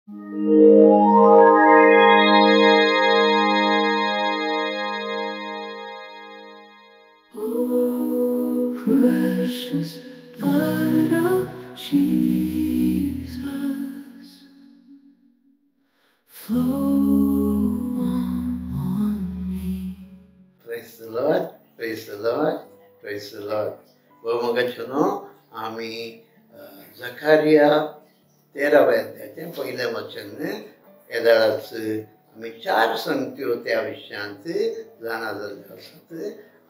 Oh, precious blood of Jesus, flow on me. Praise the Lord, praise the Lord, praise the Lord. बहुमगाच्यानो आम्ही झकारिया 13व्या अध्यायाचे पहिले वचन येदाळाच आम्ही 4 संगत्यो त्या विषयांत जाणा जाल्ले आसात.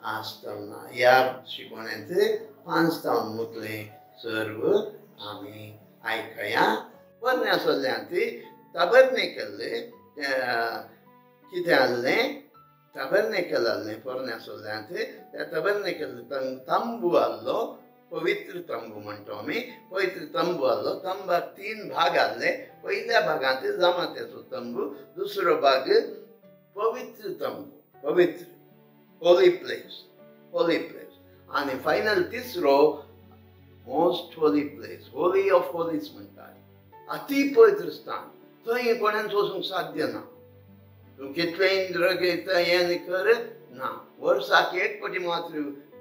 आसतना या शिकवण्यात 5 तावन मुतले सर्व आम्ही आयकया. पोरण्या सोल्ल्यांत ताबर्नेकल कितें आहलें tabernacle alne porण्या सोल्ल्यांत त्या tabernacle तंबू आहलो. पवित्र तंबू म्हणतो आमी. पवित्र तंबू आहलो. तंबाक 3 भाग आहले. पयल्या भागांत जमात्याचो तंबू, दुसरो भाग पवित्र तंबू, पवित्र होली प्लेस, होली प्लेस, आणि फायनल तिसरो most holy place, Holy of Holis म्हणटात. अति पवित्र स्थान. थंय कोणाक वचूंक साध्य ना. तूं कितलें इंद्र घेता हें कर ना. वर्साक एक फावटी मात्र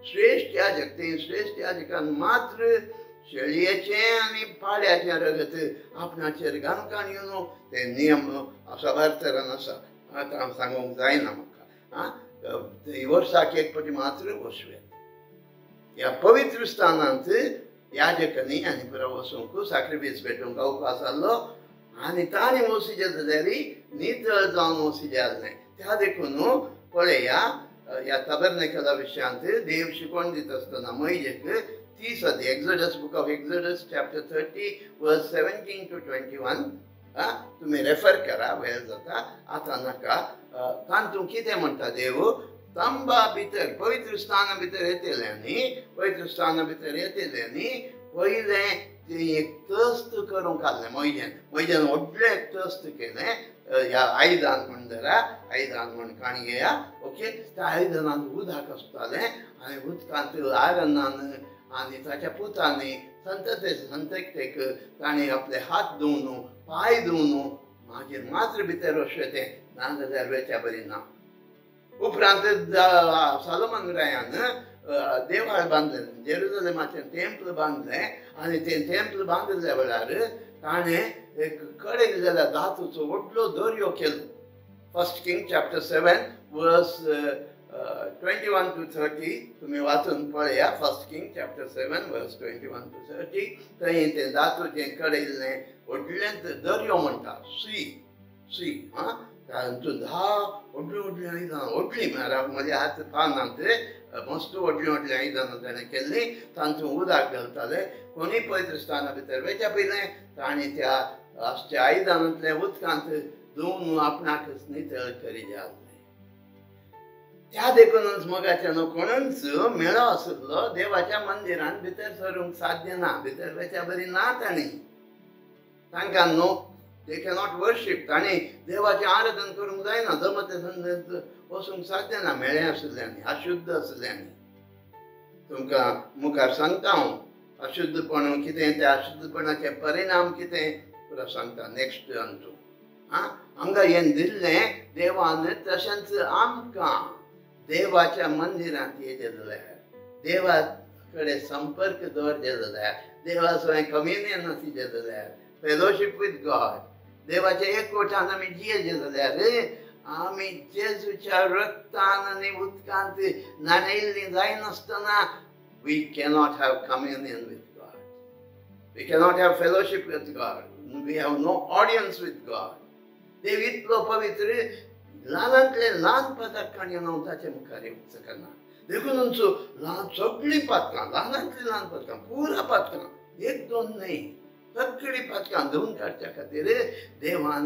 श्रेष्ठ याजक, ते श्रेष्ठ याजकान मात्र शेळयेचें आनी पाड्याचें रगत आपणाचेर घालूंक आनी ते नियम सभार्थरान आसा. आतां सांगूंक जायना म्हाका. वर्साक एक फावटी मात्र वचूं. ह्या पवित्र स्थानांत याजकांनी आनी परत वचूंक सॅक्रिफायस भेटूंक अवकाश आसलो. आनी तांणी वचूंचे जाल्यार नितळ जावन वचूंचे आहलें. त्या देखून पळया ह्या ताबर्नेकला विशयांत देव शिकवण दिता आसतना मोइशेक 30 अध्याय, Exodus, book of Exodus chapter 30 वर्स 17 to 21 तुम्ही रेफर करा, वेळ जाता. आतां नाका. तातूंत कितें म्हणटा देव? तंबा भितर, पवित्र स्थाना भितर येतल्यांनी, पवित्र स्थाना भितर येतल्यांनी पयलें एक तस्त करूंक आहलें मोइशेन. मोइशेन व्हडलें एक तस्त केलें. ह्या आयदान म्हण धरा, आयदान म्हण काणी घेया. ओके. त्या आयदानांत उदक आसतालें आनी उदकांत आरनान आनी ताच्या पुतांनी संतकतेक ताणें आपले हात धुवन, पांय धुवन मागीर मात्र भितर वचचें, नाजाल्यार वेच्या बरी ना. उपरांत सोलोमन रायान देवाळ बांदलें, जेरुसलेमाचें टेंपल बांदलें. आनी तें टेंपल बांदल्या वेळार ताणें एक कडेक जाल्यार धातूचो व्हडलो दर्यो केलो. फर्स्ट किंग चॅप्टर 7 वर्स 21 to 30 तुम्ही वाचून पळया. फर्स्ट किंग चॅप्टर 7 वर्स 21 to 30. थंय तें धातूचें कडेल्लें व्हडलें दर्यो म्हणटा. सी तातूंत 10 व्हडलीं व्हडलीं आयदनां, व्हडलीं म्हळ्यार म्हजे हात पावनात, मस्त व्हडलीं व्हडलीं आयदनां ताणें केल्लीं. तातूंत उदक घालताले. कोणीय पवित्र स्थाना भितर वेच्या पयलें ताणें त्या आसच्या आयदनांतल्या उदकांत धुवन आपणाकच नितळ करीत आहलें. त्या देखूनच मोगाच्यान कोणूच मेळो आसलो देवाच्या मंदिरांत भितर सरूंक साध्य ना. भितर वेच्या बरी ना ताणीं. तांकां नो, दे कॅनॉट वर्शीप. ताणीं देवाचें आराधन करूंक जायना. जमते संदेंत वचूंक साध्य ना मेळ्ळें आसल्यांनी, अशुद्ध आसल्यांनी. तुमकां मुखार सांगता हांव अशुद्धपण कितें, त्या अशुद्धपणाचे परिणाम कितें पुरो सांगता नेक्स्ट हातूंत. हांगा हें दिल्लें देवान. तशेंच आमकां देवाच्या मंदिरांत येयचे जाल्यार, देवा कडेन संपर्क दवरचे जाल्यार, देवा सोय कम्युनियन आसचे जाल्यार, फेलोशीप वीथ गॉड, देवाच्या एकवटान आमी जियेचे जाल्यार आमी जेजूच्या रक्तान आनी उदकांत न्हाणयल्लीं जायनासतना we cannot have communion with God. We cannot have fellowship with God. We have no audience with God. देव इतलो पवित्र, ल्हानांतले ल्हान पदार्थां घेवन हांव ताचे मुखार येवंक शकना. देखून सगळीं पातकां, ल्हानांतलीं ल्हान पदार्थां, पुरा पदार्थां, एक दोन न्हय, सगळीं पदार्थां धुवन काडच्या खातीर देवान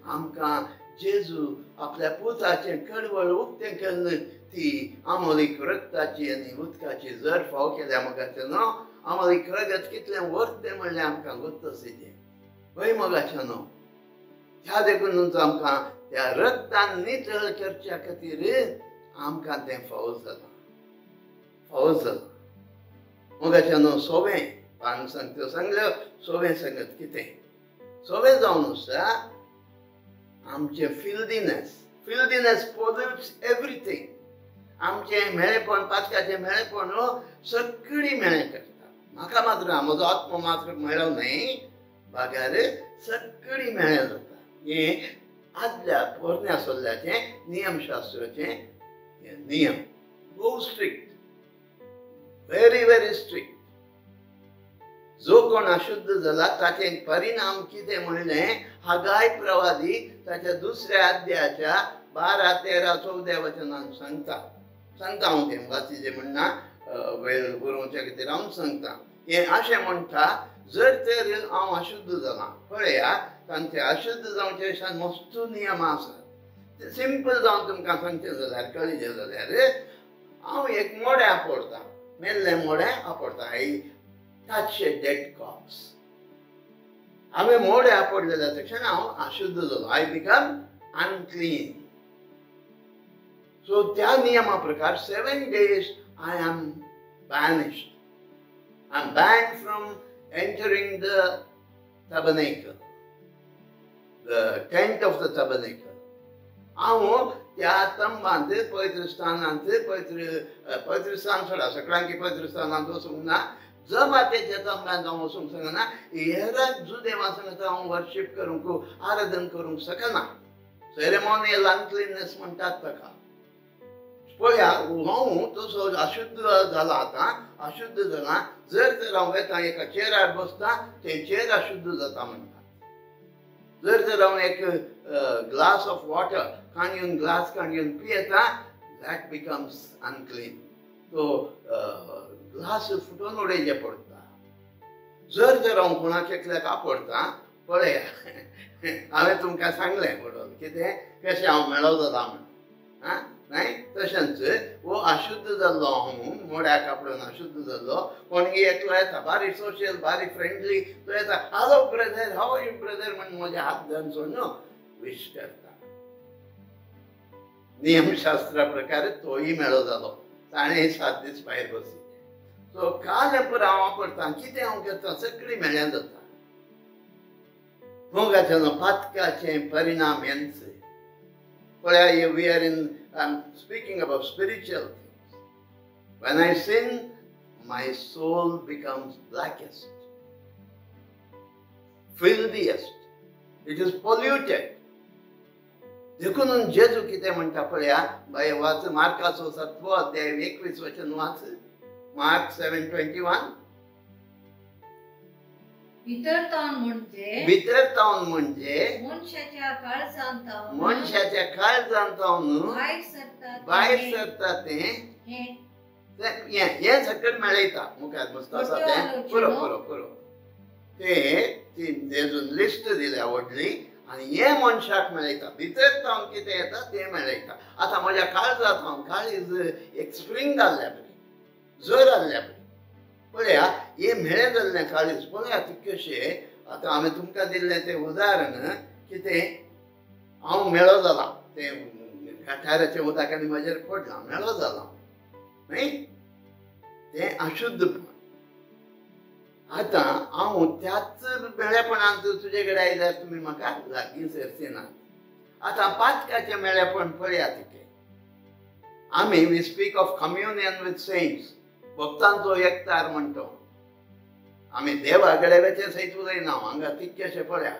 आमकां जेजू आपल्या पुताचें कडवळ उक्तें केल्लें ती आमोलीक रक्ताची आनी उदकाची जर फाव केल्या मोगाच्यान आमोलीक रगत कितलें वर्थ तें म्हणलें आमकां गोत्त आसचें. हय मोगाच्यान ह्या देखून आमकां त्या रक्तान नितळ करच्या खातीर आमकां तें फावो जालां. मोगाच्यान सोवें पान सांगता सांगलें. सोवें सांगत कितें? सवय जावन आसा आमचे फिल्दीनेस पोल्यूट्स एवरीथिंग. आमचे मेळेपण पातकाचे मेळेपण सगळी मेळे करता. म्हाका मात्र म्हजो आत्मो मात्र मेळो न्हय, भाग्यार सगळी मेळे जाता. हे आदल्या पोरण्या सोल्ल्याचे नियमशास्त्राचे नियम भोव स्ट्रिक्ट, व्हेरी स्ट्रिक्ट. जो कोण अशुद्ध जाला ताचे परिणाम कितें म्हणलें हगाय प्रवादी ताच्या दुसऱ्या अध्यायाच्या 12, 13, 14 वचनांत सांगता हांव तें वाचिचें म्हणना, वेळ बरोवच्या खातीर हांव सांगता. हें अशें म्हणटा, जर तर हांव अशुद्ध जालां, पळया तांचे अशुद्ध जावचे अशें मस्तू नियम आसात. सिंपल जावन तुमकां सांगचें जाल्यार कळिचें जाल्यार हांव एक मोडें आपडटां, मेल्लें मोडें आपडटां. I touch a dead corpse. हांवें मोडें आपडलेल्या तक्षण हांव अशुद्ध जालो. I become unclean. सो त्या नियमा प्रकार 7 days I am banished. I am banned from entering the tabernacle, the tent of the tabernacle. हांव त्या तंबांत पवित्र स्थानांत पवित्र स्थान सोडा, सगळ्यांकी पवित्र स्थानांत वचूंक ना. जमातेच्या तंब्यान हांव वचूंक शकना. हेरांक जुदेवा सांगता हांव वर्शीप करूंक, आराधन करूंक शकना. सेरेमोनियल अनक्लीननेस म्हणटात ताका. पळया हांव तसो अशुद्ध जाला. आतां अशुद्ध जाला. जर तर हांव येता एका चेरार बसता, तें चेर अशुद्ध जाता म्हणटात. जर तर हांव एक ग्लास ऑफ वॉटर ग्लास काडून पियेता, दॅट बिकम्स अनक्लीन. तो ग्लास फुटून उडयचे पडटा. जर तर हांव कोणाक एकल्याक आपडटा, पळया हांवें तुमकां सांगलें म्हणून कितें कशें हांव मेळो जाला म्हणून. न्हय तशेंच वो अशुद्ध जाल्लो हांव, मोड्याक आपडून अशुद्ध जाल्लो. कोणगी एकलो येता, बारी सोशियल, बारी फ्रेंडली, तो येता, hello brother, how are you brother म्हणून म्हजे हात धरून विश करता. नियमशास्त्रा प्रकार तोय मेळो जालो. ताणें 7 दीस भायर बसले. सो काल पर हांव वापरतां, कितें हांव करतां, सगळीं मेळ्या जाता. मोगाचे पातकाचे परिणाम हेंच. पळया we are in, I am speaking about spiritual things. When I sin, my soul becomes blackest, filthiest. It is polluted. देखून जेजू कितें म्हणटा पळया, बाय वाच मार्काचो 7 अध्याय 21 वचन वाच. मार्क 7:21. भितरतावन म्हणजे मनशाच्या काळजांतावन भायर सरता तें हें सकट मेळयता. मुखार मस्त आसा तें पुरो तें लिस्ट दिल्या व्हडली, आनी हें मनशाक मेळयता. भितरतावन कितें येता तें मेळयता. आतां म्हज्या काळजांत काळीज एक स्प्रिंग जाल्ल्या बरी, जर जाल्ल्या बरी. पळया हे मेळें जाल्लें काळीज पळया ती कशें. आतां हांवें तुमकां दिल्लें तें उदाहरण कितें, हांव मेळो जाला, तें गटाराच्या उदकांनी म्हाजेर पडलां, मेळो जाला न्हय, तें अशुद्धपण. आतां हांव त्याच मेळेपणांत तुजे कडेन आयल्यार तुमी म्हाका लागीं सरचिनात. आतां पातकाचें मेळेपण पळया तिके. आमी we speak of communion with saints, भक्तांचो एकतार म्हणटो. आमी देवा कडेन वेचे सयत उलयना. हांगा तितकेशें पळया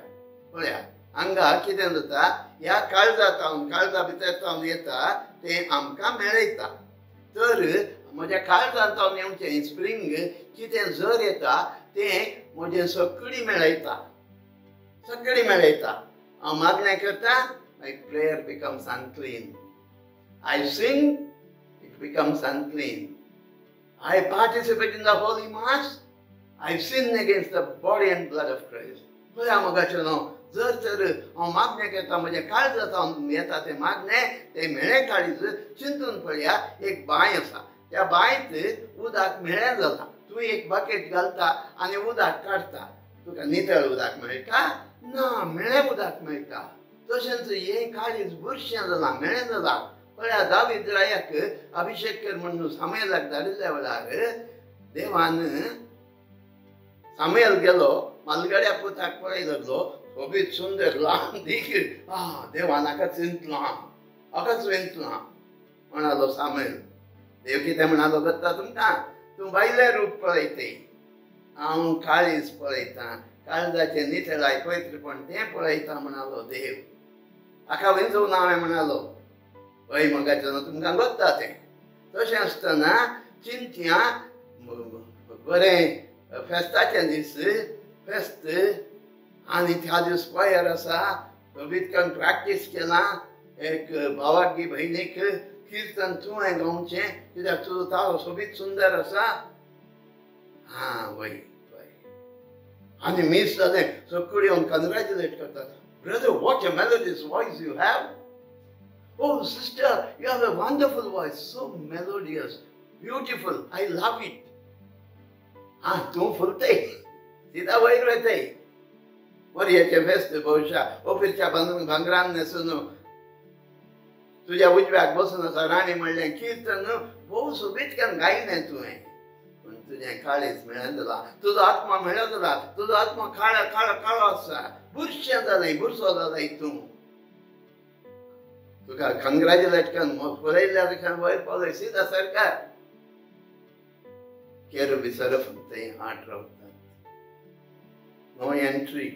हांगा कितें जाता, ह्या काळजा भितर येता तें आमकां मेळयता. तर म्हज्या काळजांतावन येवचें स्प्रिंग कितें जर येता तें म्हजें सगळी मेळयता. हांव मागणें करता, my prayer becomes unclean. I sing, it becomes unclean. I participate in the Holy Mass, I sin against the body and blood of Christ. पळया मोगाचें न्हू, जर तर हांव मागणें करता, म्हजें काळजांतावन येता तें मागणें, तें मेळें काळीज. चिंतून पळया, एक बांय आसा, त्या बांयत उदक मेळ्ळें जालां. तूं एक बकेट घालता आनी उदक काडटा, तुका नितळ उदक मेळटा ना, मेळ्ळें उदक मेळटा. तशेंच हें काळीज बुरशें जालां, मेळ्ळें जालां. पळया दावीद रायाक अभिषेक कर म्हणून सामुएलाक धाडिल्ल्या वेळार देवान सामुएल गेलो, मालगड्या पुताक पळय धरलो, सोबीत सुंदर लहान देखील देवा नाका चिंतलां अकाच वेंतलां म्हणालो सामेल. देव कितें म्हणालो करता तुमकां? तूं बायलें रूप पळयते, हांव काळीज पळयतां, काळजाचें नितळाय पवित्रपण तें पळयता म्हणालो देव. हाका विंचून हांवें म्हणालो हय मगाच्यान तुमकां गोत्ता तें. तशें आसतना चिंत्या बरें फेस्ताचे दीस फेस्त आनी त्या दीस कोयर आसा, सोबीतकान प्रॅक्टीस केलां. एक भावाक गी भयणीक कीर्तन तुवें गावचें कित्याक तुजो ताळो सोबीत सुंदर आसा. वय वय आनी मीस जालें सगळीं येवन कॉंग्रॅच्युलेट करतात. Brother, what a melodious voice you have. Oh sister, you have a wonderful voice, so melodious, beautiful, I love it. तूं फुलते सीधा वयर वयते मोरयेचें फेस्त भोवशा ओपिरच्या भांगरान न्हेसून तुज्या उजव्याक बसून आसा राणी म्हणलें कीर्तन भोव सोबीतकान गायलें तुवें. पूण तुजें काळीज मेळ्ळें जाला, तुजो आत्मा मेळ्ळो जाला, तुजो आत्मा काळो आसा, बुरशें जालें, बुरसो जालें तूं. तुका कॉंग्रॅच्युलेट करून पळयल्या कडल्यान वयर पावलें सीधा सरकार. केरुबी सरफ थंय आठ रावतात. No entry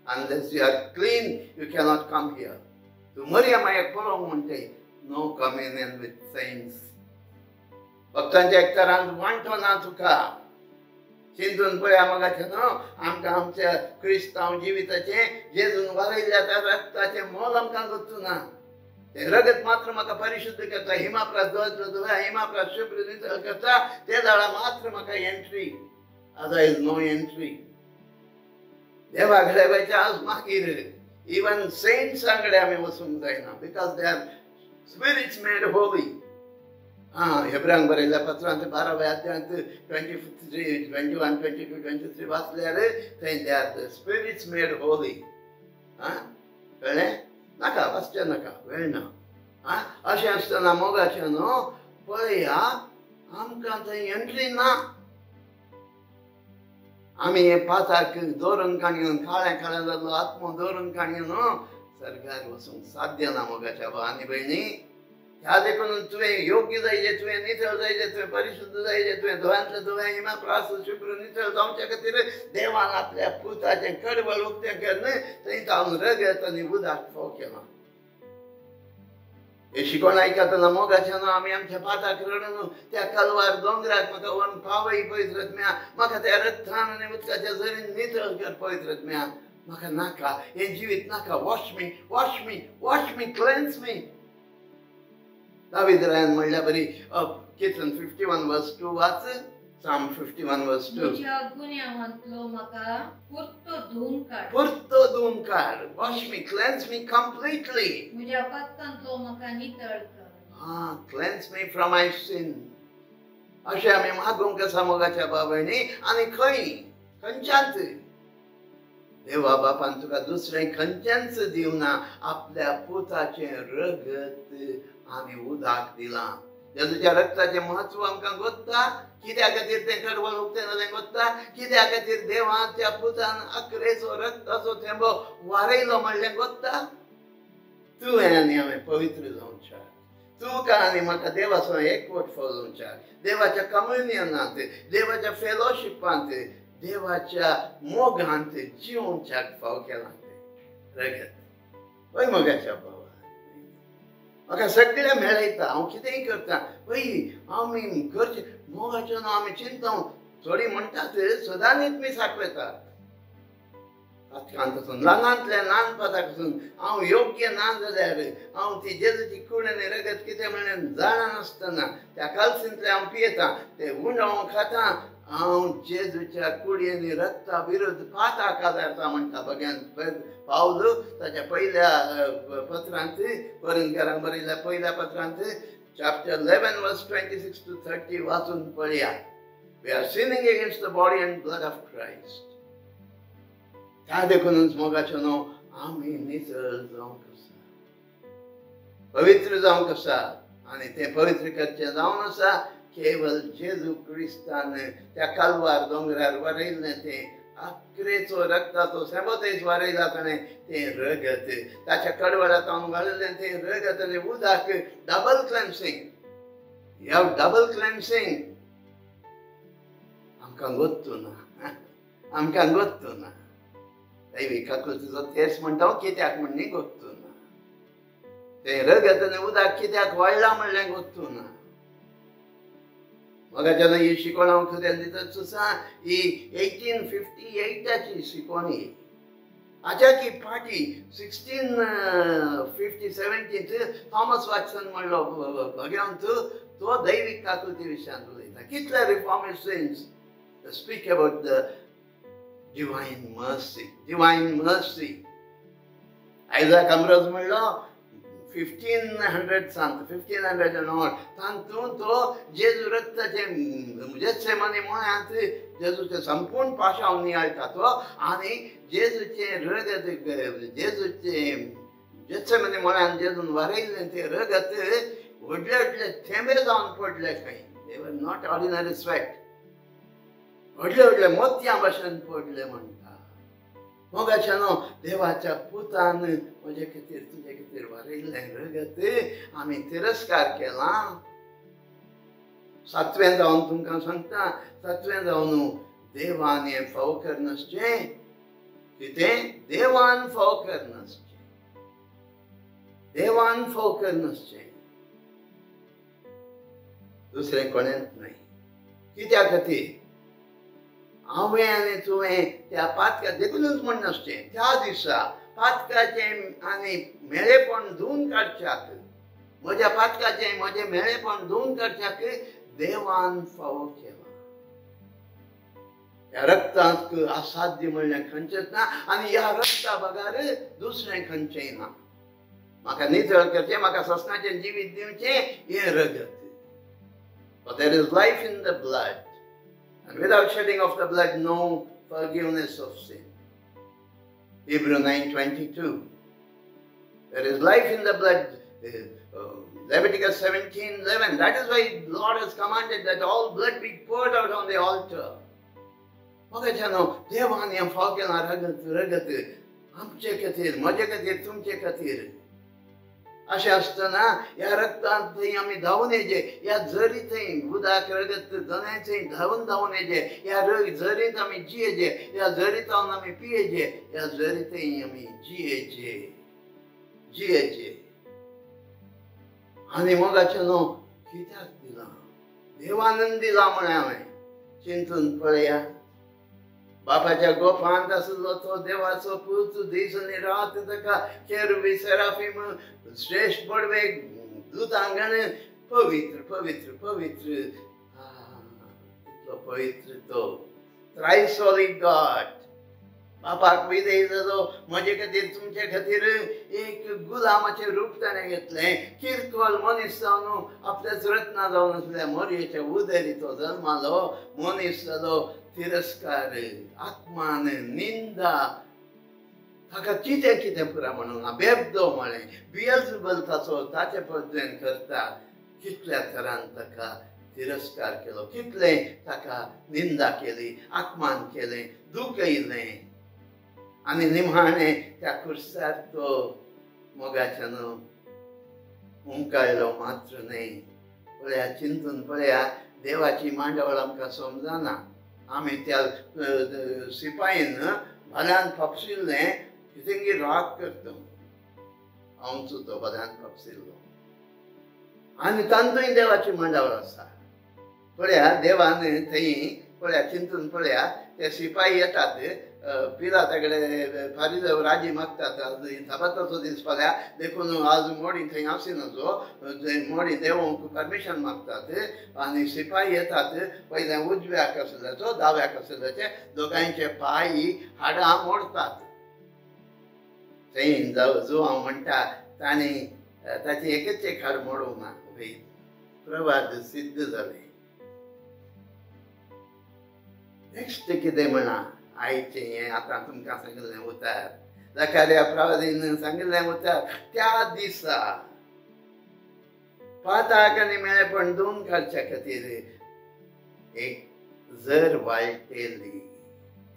unless you are clean, you cannot come here. तूं मरियमायेक पळोवंक म्हणटे नो कम्युनियन विथ सेंट्स. भक्तांच्या एकतरान वांटो ना तुका. चिंतून पळया मगाचें न्हू आमकां आमच्या क्रिस्तांव जिविताचें जेजून वारयल्या त्या रक्ताचें मोल आमकां गोतू ना. तें रगत मात्र म्हाका परिशुद्ध करता, हिमाप्रास धुवा हिमाप्रास शुभ्र नितळ करता. ते दाळा मात्र म्हाका एंट्री. Otherwise no entry. देवा कडेन वयच्या आज मागीर इवन सेंट्सां कडेन आमी वचूंक जायना because they are spirits made holy. हेब्रांक बरयल्ल्या पत्रांत 12व्या अध्यायांत 23, 21, 22, 23 वाचल्यार थंय they are the spirits made holy. कळ्ळें? नाका वाचचें नाका, वेळ ना. अशें आसतना मोगाचें न्हू पळया आमकां थंय एंट्री ना. आमी हे पाताक दवरून काणयोन काळें जाल्लो आत्मो दवरून काणयोन सर्गार वचूंक साध्य ना मोगाच्या भावांनी भयणी. ह्या देखून तुवें योग्य जायचें, तुवें नितळ जायचें, तुवें परिशुद्ध जायचें, तुवें धोयांतलें धोवें हिमाप्रास शुभ्र नितळ जावचे खातीर देवान आपल्या पुताचें कडवळ उक्तें केलें. थंय तावन रगत आनी उदक फोव केलां. हे शिकोण आयकतना मोगाचें न्हू आमी आमच्या पाताक रडून त्या कलवार दोंगराक म्हाका व्हरून पावय पवित्र आत्म्या. म्हाका त्या रथान आनी उदकाच्या झरीन नितळ कर पवित्र आत्म्या. म्हाका नाका हें जिवीत नाका. वॉश मी, वॉश मी, वॉश मी, क्लेन्स मी. दावीद रायन म्हणल्या बरी कीर्तन 51 वर्स 2 वाच. Psalm 51 verse 2. तुझ्या गुन्ह्यांतलो म्हाका पुर्तो धुवन काड. पुर्तो धुवन काड. Wash me, cleanse me completely. तुझ्या पातकांतलो म्हाका नितळ कर. Cleanse me from my sin. अशें आमी मागूंक आसा मोगाच्या बाबयणी. आनी खंय खंयच्याच देवा बापान तुका दुसरें खंयचेंच दिवना. आपल्या पुताचें रगत आनी उदक दिलां. जेजूच्या रक्ताचें म्हत्व आमकां गोत्ता. कित्या खातीर तें कडवळ उक्तें जालें गोत्ता. कित्या खातीर देवान त्या पुतान अकरेचो रक्ताचो थेंबो वारयलो म्हणलें गोत्ता. तुवें आनी हांवें पवित्र जावच्या. तुका आनी म्हाका देवाचो एकवट फलोवच्या. देवाच्या कम्युनियनांत, देवाच्या फेलोशिपांत, देवाच्या मोगांत जिवोवच्याक फाव केलां तें रगत. पळय मोगाच्या भावा, म्हाका सगळें मेळयता. हांव कितेंय करता पळय आमी करचें मोगाचें न्हू. आमी चिंतूं थोडीं म्हणटात सदांच मी साकवेतात. पातकांतसून ल्हानांतल्या ल्हानपणापासून हांव योग्य ना जाल्यार हांव ती जेजूची कूड आनी रगत कितें म्हणून जाणानासतना त्या कालसींतलें हांव पियेतां. तें उंड हांव खातां. हांव जेजूच्या कुडी आनी रक्ता विरुद्ध पाताक आदारता म्हणटा भगवान पावलो ताच्या पयल्या पत्रांत कोरिंथीयांक बरयल्ल्या पयल्या पत्रांत chapter 11 verse 26 to 30 वाचून पळया. We are sinning against the body and blood of Christ. त्या देखूनच मोगाचें न्हू आमी नितळ जावंक आसा, पवित्र जावंक आसा. आनी तें पवित्र करचें जावन आसा केवळ जेजू क्रिस्तान त्या कालवार दोंगरार वारयल्लें तें अकरेचो रक्ताचो सेंबोतेच वारयला ताणें तें रगत ताच्या कडवडांत घालिल्लें तें रगत आनी उदक डबल क्लेन्सिंग. ह्या डबल क्लेन्सिंग आमकां गोत्तू ना, आमकां गोत्तू ना. दैवीक आकृतीचो तेस म्हणटा कित्याक म्हण न्ही गोत्तू ना. तें रगत आनी उदक कित्याक वाडलां म्हणलें गोत्तू ना. मगाच्यान ही शिकवण हांव कितें दिता सुसा ही 1858ची शिकवणी. हाच्या की फाटी 1650-17 थॉमस वॅटसन म्हणलो भगवंत तो दैवीक आकृती विशयान उलयता. कितले reformist saints speak about the divine mercy, divine mercy. Isaac Ambrose म्हणलो 1500 सांत 1500 तातूंत तो जेजू रक्ताचे जेत्सेमनी म्हळ्यात जेजूचे संपूर्ण पाशांव नियाळटा तो आनी जेजूचे रगत जेजूचे जेत्सेमनी म्हळ्यान जेजून वारयल्लें तें रगत व्हडले व्हडले थेंबे जावन पडले खंय. दे वर नॉट ऑर्डिनरी स्वेट. व्हडले व्हडले मोतयां भशेन पडले म्हणटा. मोगाच्यान देवाच्या पुतान म्हजे खातीर तुजे खातीर वारयल्लें रगत आमी तिरस्कार केला. 7वें जावन तुमकां सांगता 7वें जावन देवान हें फाव करनासचें. कितें देवान फाव करनासचें, देवान फाव करनासचें. दुसरें कोणेंच न्हय. कित्या खातीर हांवें आनी तुवें त्या पातकाक देखूनच म्हणनासचें त्या दिसा पातकाचें आनी मेळेपण धुवन काडच्याक म्हज्या पातकाचें म्हजें मेळेपण धुवन काडच्याक देवान फावो केला. ह्या रक्ताक असाध्य म्हणलें खंयचेंच ना आनी ह्या रक्ता बगार दुसरें खंयचेंय ना. म्हाका नितळ करचें, म्हाका ससनाचें जिवीत दिवचें हें रगत. But there is life in the blood. And without shedding of the blood, no forgiveness of sin. Hebrews 9:22. There is life in the blood. Leviticus 17:11. That is why the Lord has commanded that all blood be poured out on the altar. मगाच्यान देवान हें फाव केलां रगत रगत आमचे खातीर, म्हजे खातीर, तुमचे खातीर. अशें आसतना ह्या रक्तांत थंय आमी धांवन येजे. ह्या झरी थंय उदक रगत दोनांय थंय धांवन येजे. ह्या झरींत आमी जियेजे. ह्या झरींत आमी पियेजे. ह्या झरी थंय आमी जियेजे. आनी मोगाच्यान कित्याक दिलां? देवानंद दिला म्हण हांवें चिंतून पळया. बापाच्या गोफांत आसलो तो देवाचो पूत दीस आनी रात ताका केरुबी सेराफीम श्रेष्ठ पडवे दूतांगण पवित्र पवित्र पवित्र. कितलो पवित्र तो. Thrice Holy God. बापाक विधेय जालो. म्हजे खातीर तुमचे खातीर एक गुलामाचें रूप ताणें घेतलें. किरकोल मनीस जावन आपल्याच रत्ना जावन आसल्या मोरयेच्या उदरी तो जल्मालो. मनीस जालो. तिरस्कार, अपमान, निंदा ताका कितें कितें पुरा म्हणून बेबदो म्हळें. बिएल्झेबूल ताचे पद्दतीन करता. कितल्या तरान ताका तिरस्कार केलो. कितलें ताका निंदा केली, अपमान केलें, दूख येयलें. आनी निमाणें त्या कुर्सार तो मोगाच्यान हुमकळ्ळो मात्र न्हय. पळया चिंतून पळया. देवाची मांडवळ आमकां समजना. आमी त्या सिपाईन भल्यान फापशिल्लें कितेंगी राग करता. हांवचो तो भल्यान फापशिल्लो आनी तांतूय देवाची मांडवळ आसा. पळया देवान थंय पळया चिंतून पळया. ते सिपाई येतात पिलाता कडेन फारीजांव राजी मागतात. साबाताचो दीस फाल्यां देखून आज मोडी थंय आसिनाचो. मोडी देवोंक परमिशन मागतात आनी सिपाई येतात. पयलें उजव्याक आसल्याचो दाव्याक आसल्याचे दोगांयचे पांय हाडां मोडतात. थंय जो हांव म्हणटा तांणी ताची एकच एक हाड मोडूंक ना. प्रवाद सिद्ध जालें. नेक्स्ट कितें म्हणा आयचें हें आतां तुमकां सांगिल्लें उतार. जकार्या प्रवादीन सांगिल्लें उतार. त्या दिसा पाताक आनी मेळेपण धुवन काडच्या खातीर एक झर वाळटेली.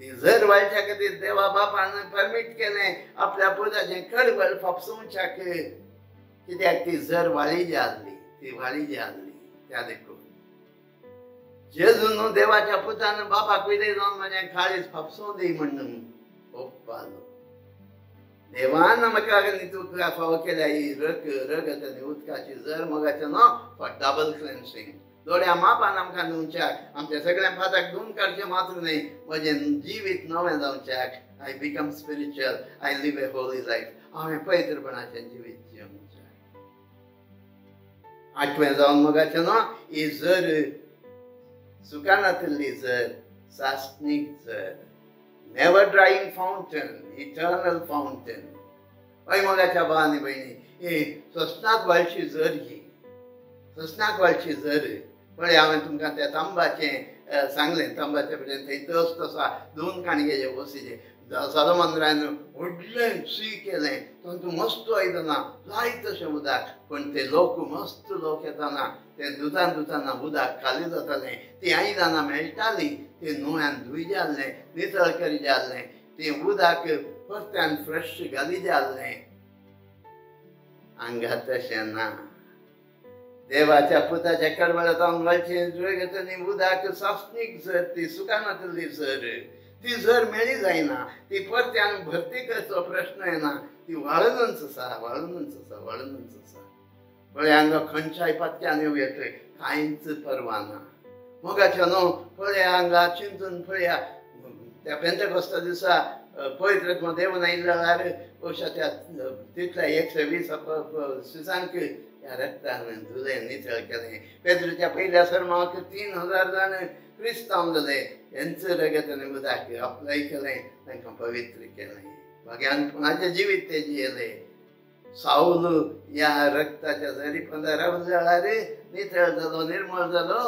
ती जर वाळच्या खातीर देवा बापान परमीट केलें आपल्या पुताचें कडवळ फापसूंच्याक, कित्याक ती जर वाळी आसली, ती वाळी आसली. त्या देखून जेजू न्हू देवाच्या पुतान बापाक विदय जावन म्हाजें काळीज फापसूं दी म्हणून ओप्पालो. देवान म्हाका तुका फावो केल्या ही रगत आनी उदकाची जर मोगाचें न्हू फॉर डबल क्लेन्सिंग. दोड्या मापान आमकां न्हुंवच्याक, आमच्या सगळ्या पाताक धुवन काडचें मात्र न्ही, म्हजें जिवीत नवें जावच्याक. I become spiritual, I live a holy life. हांवें पवित्रपणाचें जिवीत जिवंच्याक. 8वें जावन मोगाचें न्हू ही जर सुकानांतली जर, सासणीक जर, never drying fountain, eternal fountain. हय मोगाच्या भाव आनी भयणी, ही सोंसणाक वाळची जर ही, सोंसणाक वाळची जर. पळय हांवें तुमकां त्या तांबाचें सांगलें, तांबाचे कडेन थंय तस्त आसा 2 काणयेचे बसीचे. सोलोमन व्हडलें सी केलें, तातूंत मस्त आयदनां, जायत तशें उदक. पूण ते लोक मस्त लोक येताना ते धुताना उदक खाली जातालें. ती आयदनां मेळटालीं, ती न्हंयान धुय जाल्लें, नितळ करी जाल्लें. तें उदक परत्यान फ्रेश घाली जाल्लें. हांगा तशें ना. देवाच्या पुताच्या कडवळांत घालचें रगत आनी उदक सासणीक जर, ती सुकानांतली जर, ती जर मेळी जायना, ती परत्यान भरती करचो प्रश्न येना. ती वाळूनच आसा, वाळूनच आसा, वाळूनच आसा. पळय हांगा खंयच्याय पत्त्यान येवं कांयच परवा ना. मोगाचें न्हू, पळय हांगा चिंतून पळया, त्या पेंतेकोस्ता दिसा पवित्र देवन आयिल्ल्यार त्या तितल्या 120 सिसांक ह्या रक्तान धुलें, नितळ केलें. पेद्रूच्या पयल्या सर्माक 3000 जाण क्रिस्तांव जाले. हेंचं रगत आनी उदक अप्लाय केलें, तांकां पवित्र केलें. भगवान जिवीत ते जियेलें. साऊल ह्या रक्ताच्या जरी पंदरावर जाल्यार नितळ जालो, निर्मळ जालो.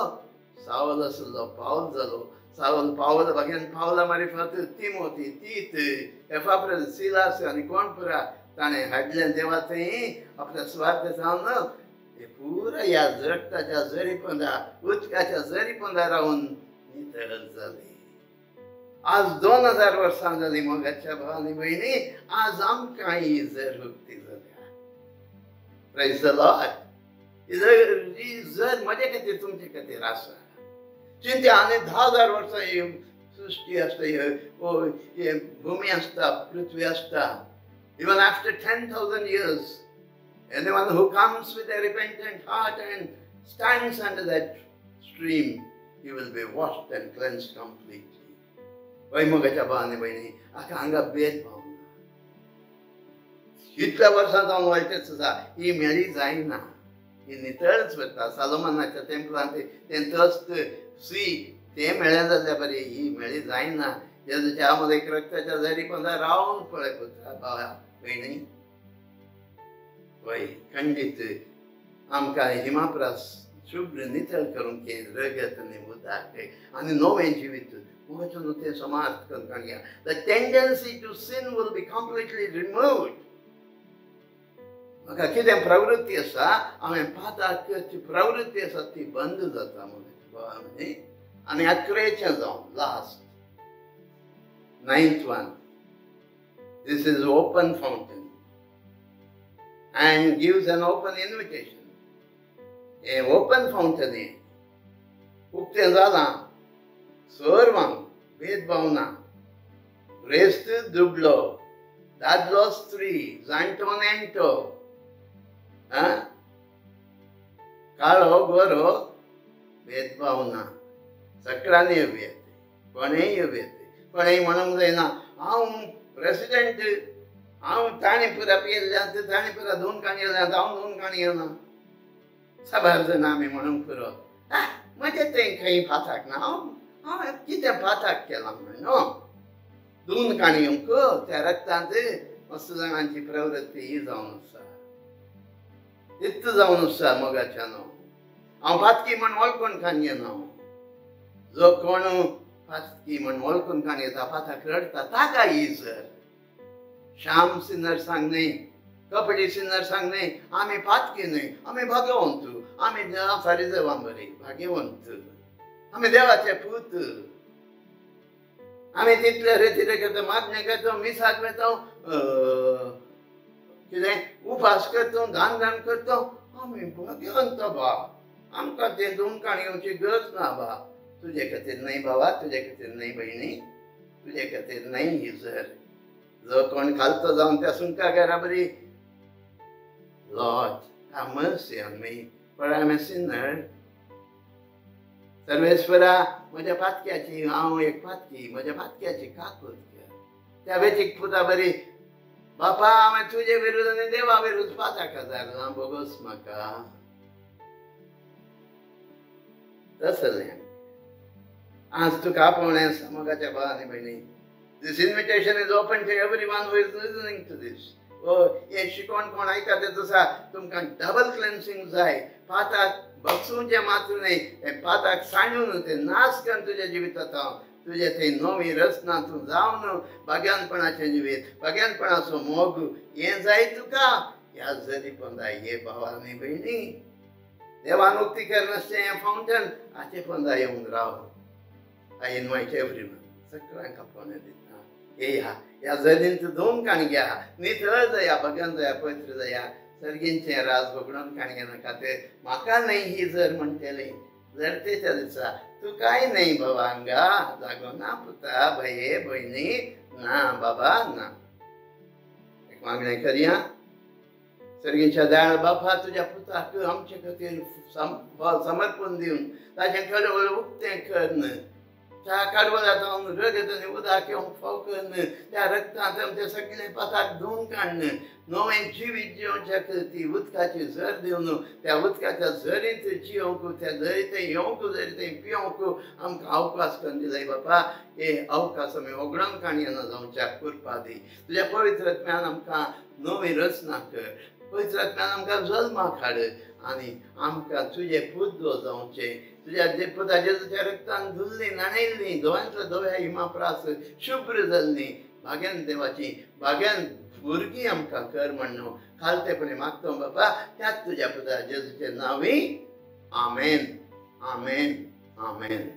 साऊल आसलो पावल जालो. साऊल पावल भगवान पावला मार्फत तिमोथी, तीत, एपाफ्रोडिटस, सिलास आनी कोण पुरा ताणें हाडलें देवा थंय आपल्या स्वार्थ जावन. ते पुरा ह्या रक्ताच्या जरी पंदा, उदकाच्या जरी पंदा रावन नितळ जाले. आज 2000 वर्सां जाली मोगाच्या भाव आनी भयणी. आज आमकां ही जर उक्ती जाल्या. Praise the Lord. ही जर म्हजे खातीर तुमचे खातीर आसा. चिंत्या आनी 10,000 वर्सां ही सृश्टी आसता, ही भुमी आसता, पृथ्वी आसता. Even after 10,000 years, anyone who comes with a repentant heart and stands under that stream, he will be washed and cleansed completely. वय मोगाच्या भावांनी भयणी, हांगा भेदभाव ना. इतल्या वर्सां जावन वळटेच आसा, ही मेळी जायना. ही नितळच वता. सोलोमनाच्या टेंपलांत तें तस्त सी तें मेळ्ळें जाल्यार बरें, ही मेळी जायना. जेजूच्या आमोद रक्ताच्या जरी पंदा रावन पळय पुत्रा भावा भयणी. वय खंडीत आमकां हिमाप्रास शुभ्र नितळ करूंक रगत आनी उदक आनी नवें जिवीत मोगाचें न्हू तें समार्थ करून काडया. The tendency to sin will be completely removed. म्हाका कितें प्रवृत्ती आसा, हांवें पाताक प्रवृत्ती आसा ती बंद जाता मोगाच्या भावांनी. आनी 11चें जावन last 9th one. This is open fountain and gives an open invitation. A open fountain हे उक्तें जालां. सर्वांक भेदभाव ना. ब्रेस्त दुबलो, दादलो स्त्री, जाणटो नेणटो, काळो गोरो भेदभाव ना. सगळ्यांनी येवं येते, कोणेय येवं येते. कोणेय म्हणूंक जायना हांव प्रेसिडेंट, हांव ताणें पुरा पियेल्ल्यान ताणें पुरा 2 काणी येयल्यात, हांव 2 काणी येना. साबार जाण आमी म्हणूंक पुरो म्हजें तें खंय पाताक ना. हांव कितें पाताक केलां म्हणून 2 काणी येवंक. त्या रक्तांत मस्त जाणांची प्रवृत्ती ही जावन आसा. इत्त जावन आसा मोगाच्या न्हू. हांव पातकी म्हण वळखून काणी येना. जो कोण पातकी म्हण वळखून काणी येता, पाताक रडता, ताका ही जर. श्याम सिन्नर सांग न्ही, कपडी सिन्नर सांग न्ही, आमी पातकी न्ही, आमी भाग्यवंत, आमी फारिजेवां बरी भाग्यवंत, आमी देवाचे पूत. आमी तितले रेतीरे करता मागणे करता मिसाक वेता कितें उपास करता दान दान करता आमी भगवंत बा आमकां ते दुमकाण येवची गरज ना बा तुजे खातीर न्हय बाबा तुजे खातीर न्हय भयणी तुजे खातीर न्हय ही जर जो कोण खालतो जावन त्या सुंका घरा बरी Lord, have mercy on me, for I am a sinner. सर्वेश्वरा म्हज्या पातक्याची हांव एक पातकी म्हज्या पातक्याची काकूत कर त्या वेचीक पुता बरी बापा हांवें तुजे विरुद्ध आनी देवा विरुद्ध पाताक जारला बोगोस म्हाका तसलें आज तुका आपोवणें मोगाच्या भावांनी भयणी This invitation is open to everyone who is listening to this. हे शिकवण कोण ऐका ते तसा तुमकां डबल क्लेन्सिंग जाय पाताक बसूंचे मात्र न्हय हे पाताक सांडून ते नाश करून तुज्या जिवितांत तुजे थंय नवी रचना तूं जावन भग्यानपणाचें जिवीत भग्यानपणाचो मोग हें जाय तुका ह्या जरी पंदाय हे भावांनी भयणी देवान उक्ती करनासलें हें फावंटन हाचे पंदा येवन राव आय इनवायट एवरीवन सगळ्यांक आपोवणें दिता ह्या जरीन तूं दोन काणग्या नितळ जाया भगन जाया पवित्र जाया सर्गींचें राज भोगडोन काणगे नाका ते म्हाका न्हय ही जर म्हणटली जर तेच्या दिसा तूं कांय न्हय भवांगा जागो ना पुता भये भयणी ना बाबा ना एक मागणें करया सर्गींच्या दयाळ बापा तुज्या पुताक आमचे खातीर समर्पण दिवन ताचें कडवळ उक्तें करन त्या कडवळांत रगत आनी उदक येवंक फाव करन त्या रक्तांत आमचे सगळे पाताक धुवन काडन नवें जिवीत जिवच्या ती उदकाची झर दिवन त्या उदकाच्या झरींत जियोंक त्या झरीत येवंक जरी थंय पियोंक आमकां अवकाश करून दिले बापा हे अवकाश आमी ओगडोन काणयना जावच्या कृपा दी तुज्या पवित्र आत्म्यान आमकां नवी रचना कर पवित्र आत्म्यान आमकां जल्माक हाड आनी आमकां तुजे पुद्दो जावचें तुज्या पुता जेजूच्या रक्तान धुल्ली नाणयल्ली दोळ्यांतल्या दोळ्या हिमाप्रास शुभ्र जाल्ली भाग्यान देवाची भाग्यान भुरगीं आमकां कर म्हणून खालतेपणी मागतो बाबा त्याच तुज्या पुता जेजूचे नांवी आमेन आमेन आमेन